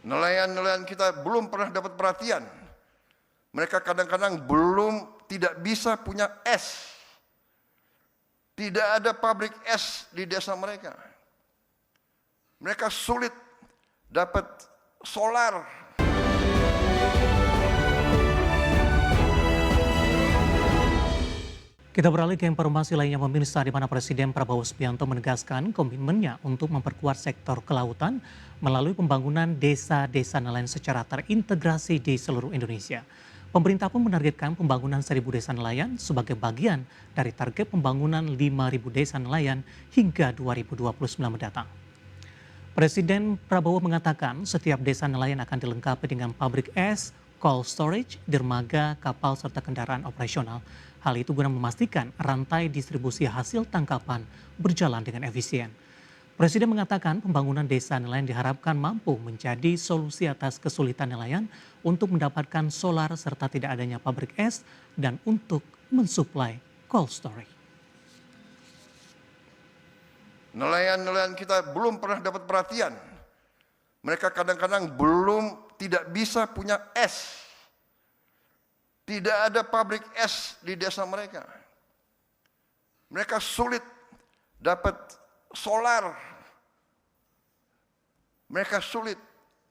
Nelayan-nelayan kita belum pernah dapat perhatian. Mereka kadang-kadang tidak bisa punya es. Tidak ada pabrik es di desa mereka. Mereka sulit dapat solar. Kita beralih ke informasi lainnya pemirsa, di mana Presiden Prabowo Subianto menegaskan komitmennya untuk memperkuat sektor kelautan melalui pembangunan desa-desa nelayan secara terintegrasi di seluruh Indonesia. Pemerintah pun menargetkan pembangunan 1.000 desa nelayan sebagai bagian dari target pembangunan 5.000 desa nelayan hingga 2029 mendatang. Presiden Prabowo mengatakan setiap desa nelayan akan dilengkapi dengan pabrik es, cold storage, dermaga, kapal, serta kendaraan operasional. Hal itu guna memastikan rantai distribusi hasil tangkapan berjalan dengan efisien. Presiden mengatakan pembangunan desa nelayan diharapkan mampu menjadi solusi atas kesulitan nelayan untuk mendapatkan solar serta tidak adanya pabrik es dan untuk mensuplai cold storage. Nelayan-nelayan kita belum pernah dapat perhatian. Mereka kadang-kadang tidak bisa punya es. Tidak ada pabrik es di desa mereka. Mereka sulit dapat solar. Mereka sulit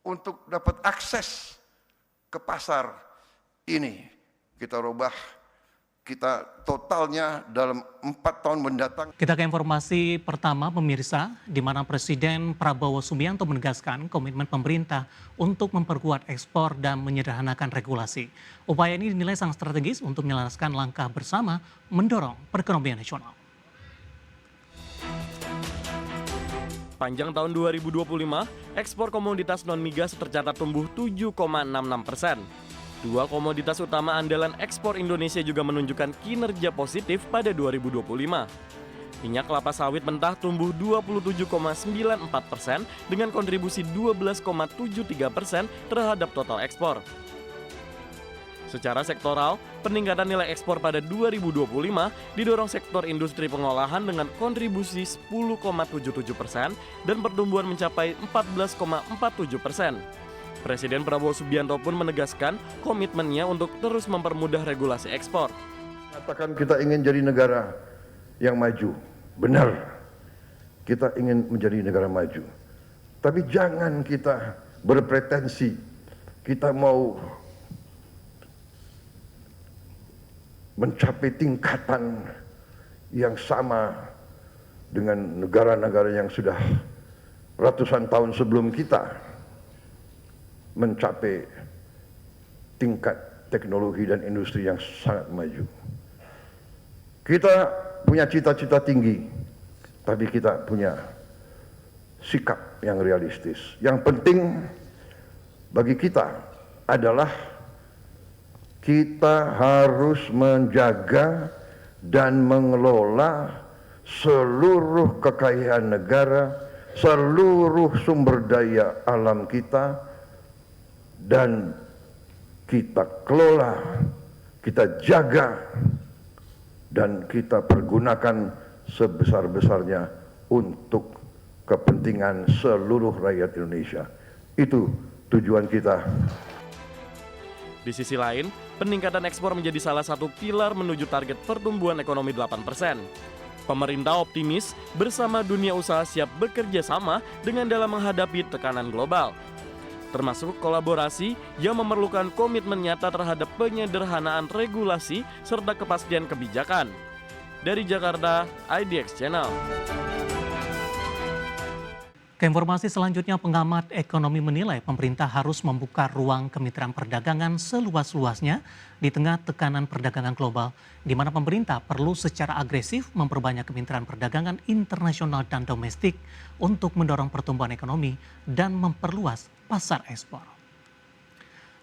untuk dapat akses ke pasar ini. Kita rubah, kita totalnya dalam 4 tahun mendatang. Kita ke informasi pertama pemirsa, di mana Presiden Prabowo Subianto menegaskan komitmen pemerintah untuk memperkuat ekspor dan menyederhanakan regulasi. Upaya ini dinilai sangat strategis untuk menyelaraskan langkah bersama mendorong perekonomian nasional. Panjang tahun 2025, ekspor komoditas non-migas tercatat tumbuh 7,66%. Dua komoditas utama andalan ekspor Indonesia juga menunjukkan kinerja positif pada 2025. Minyak kelapa sawit mentah tumbuh 27,94% dengan kontribusi 12,73% terhadap total ekspor. Secara sektoral, peningkatan nilai ekspor pada 2025 didorong sektor industri pengolahan dengan kontribusi 10,77% dan pertumbuhan mencapai 14,47%. Presiden Prabowo Subianto pun menegaskan komitmennya untuk terus mempermudah regulasi ekspor. Katakan kita ingin jadi negara yang maju. Benar, kita ingin menjadi negara maju. Tapi jangan kita berpretensi, kita mau mencapai tingkatan yang sama dengan negara-negara yang sudah ratusan tahun sebelum kita mencapai tingkat teknologi dan industri yang sangat maju. Kita punya cita-cita tinggi, tapi kita punya sikap yang realistis. Yang penting bagi kita adalah kita harus menjaga dan mengelola seluruh kekayaan negara, seluruh sumber daya alam kita, dan kita kelola, kita jaga, dan kita pergunakan sebesar-besarnya untuk kepentingan seluruh rakyat Indonesia. Itu tujuan kita. Di sisi lain, peningkatan ekspor menjadi salah satu pilar menuju target pertumbuhan ekonomi 8%. Pemerintah optimis bersama dunia usaha siap bekerja sama dengan dalam menghadapi tekanan global, termasuk kolaborasi yang memerlukan komitmen nyata terhadap penyederhanaan regulasi serta kepastian kebijakan. Dari Jakarta, IDX Channel. Ke informasi selanjutnya, pengamat ekonomi menilai pemerintah harus membuka ruang kemitraan perdagangan seluas-luasnya di tengah tekanan perdagangan global, di mana pemerintah perlu secara agresif memperbanyak kemitraan perdagangan internasional dan domestik untuk mendorong pertumbuhan ekonomi dan memperluas pasar ekspor.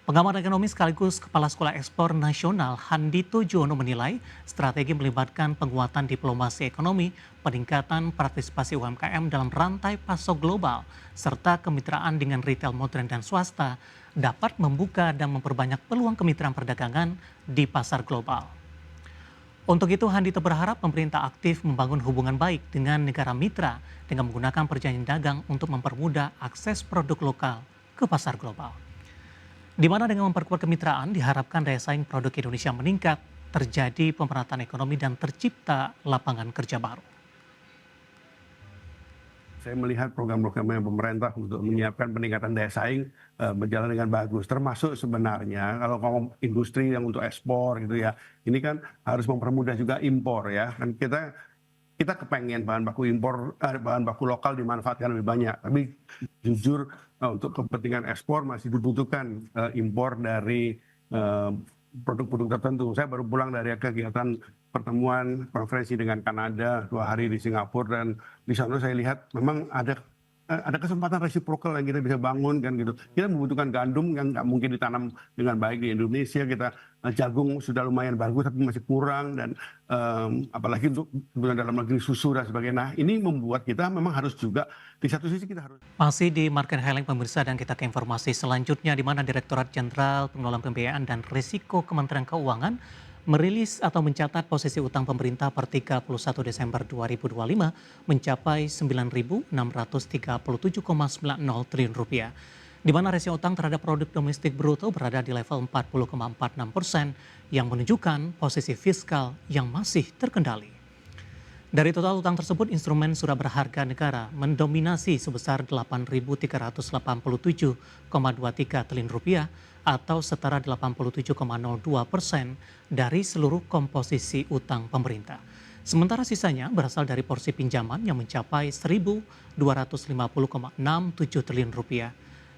Pengamat ekonomi sekaligus Kepala Sekolah Ekspor Nasional Handito Juwono menilai strategi melibatkan penguatan diplomasi ekonomi, peningkatan partisipasi UMKM dalam rantai pasok global, serta kemitraan dengan retail modern dan swasta dapat membuka dan memperbanyak peluang kemitraan perdagangan di pasar global. Untuk itu, Handito berharap pemerintah aktif membangun hubungan baik dengan negara mitra dengan menggunakan perjanjian dagang untuk mempermudah akses produk lokal ke pasar global. Di mana dengan memperkuat kemitraan diharapkan daya saing produk Indonesia meningkat, terjadi pemerataan ekonomi dan tercipta lapangan kerja baru. Saya melihat program-programnya pemerintah untuk menyiapkan peningkatan daya saing berjalan dengan bagus. Termasuk sebenarnya kalau ngomong industri yang untuk ekspor gitu ya, ini kan harus mempermudah juga impor ya. Dan kita kepengen bahan baku impor, bahan baku lokal dimanfaatkan lebih banyak. Tapi jujur untuk kepentingan ekspor masih dibutuhkan impor dari produk-produk tertentu. Saya baru pulang dari kegiatan pertemuan konferensi dengan Kanada 2 hari di Singapura, dan di sana saya lihat memang ada kesempatan resiprokal yang kita bisa bangun kan gitu. Kita membutuhkan gandum yang nggak mungkin ditanam dengan baik di Indonesia. Kita jagung sudah lumayan bagus tapi masih kurang, dan apalagi untuk kebutuhan dalam negeri susu dan sebagainya. Nah, ini membuat kita memang harus juga di satu sisi kita harus. Masih di Market Highlight pemirsa, dan kita ke informasi selanjutnya di mana Direktorat Jenderal Pengelolaan Pembiayaan dan Risiko Kementerian Keuangan merilis atau mencatat posisi utang pemerintah per 31 Desember 2025 mencapai 9.637,90 triliun rupiah, di mana rasio utang terhadap produk domestik bruto berada di level 40,46% yang menunjukkan posisi fiskal yang masih terkendali. Dari total utang tersebut, instrumen surat berharga negara mendominasi sebesar 8.387,23 triliun rupiah atau setara 87,02% dari seluruh komposisi utang pemerintah. Sementara sisanya berasal dari porsi pinjaman yang mencapai 1.250,67 triliun rupiah.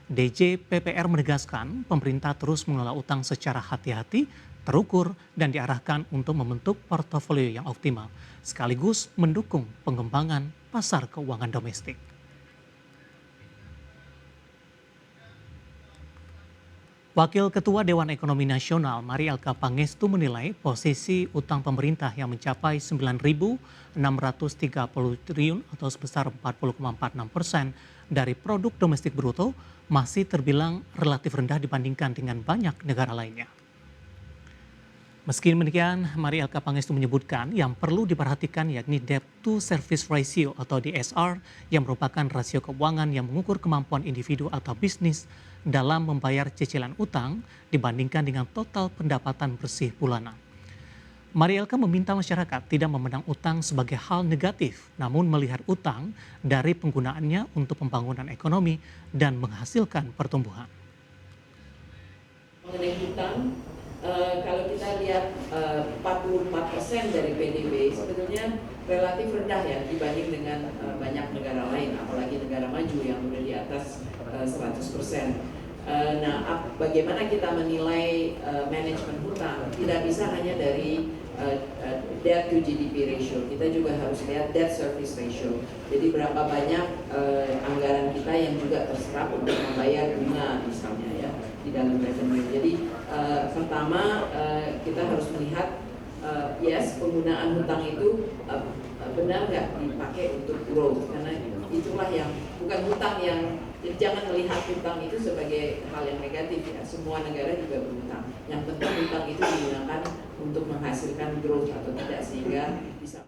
DJ PPR menegaskan pemerintah terus mengelola utang secara hati-hati, terukur, dan diarahkan untuk membentuk portofolio yang optimal, sekaligus mendukung pengembangan pasar keuangan domestik. Wakil Ketua Dewan Ekonomi Nasional Marielka Pangestu menilai posisi utang pemerintah yang mencapai 9.630 triliun atau sebesar 40,46% dari produk domestik bruto masih terbilang relatif rendah dibandingkan dengan banyak negara lainnya. Meski demikian, Marielka Pangestu menyebutkan yang perlu diperhatikan yakni debt to service ratio atau DSR, yang merupakan rasio keuangan yang mengukur kemampuan individu atau bisnis dalam membayar cicilan utang dibandingkan dengan total pendapatan bersih bulanan. Marielka meminta masyarakat tidak memandang utang sebagai hal negatif, namun melihat utang dari penggunaannya untuk pembangunan ekonomi dan menghasilkan pertumbuhan. Mengenai hutang, kalau kita lihat 44% dari PDB sebetulnya relatif rendah ya dibanding dengan banyak negara lain, apalagi negara maju yang udah di atas 100%. Nah, bagaimana kita menilai manajemen hutang? Tidak bisa hanya dari debt to GDP ratio, kita juga harus lihat debt service ratio. Jadi berapa banyak anggaran kita yang juga terserap untuk membayar bunga misalnya ya di dalam revenue. Jadi pertama kita harus melihat yes, penggunaan hutang itu benar nggak dipakai untuk growth, karena itulah yang bukan hutang yang, jangan melihat hutang itu sebagai hal yang negatif ya. Semua negara juga berhutang. Yang penting hutang itu digunakan untuk menghasilkan growth atau tidak, sehingga bisa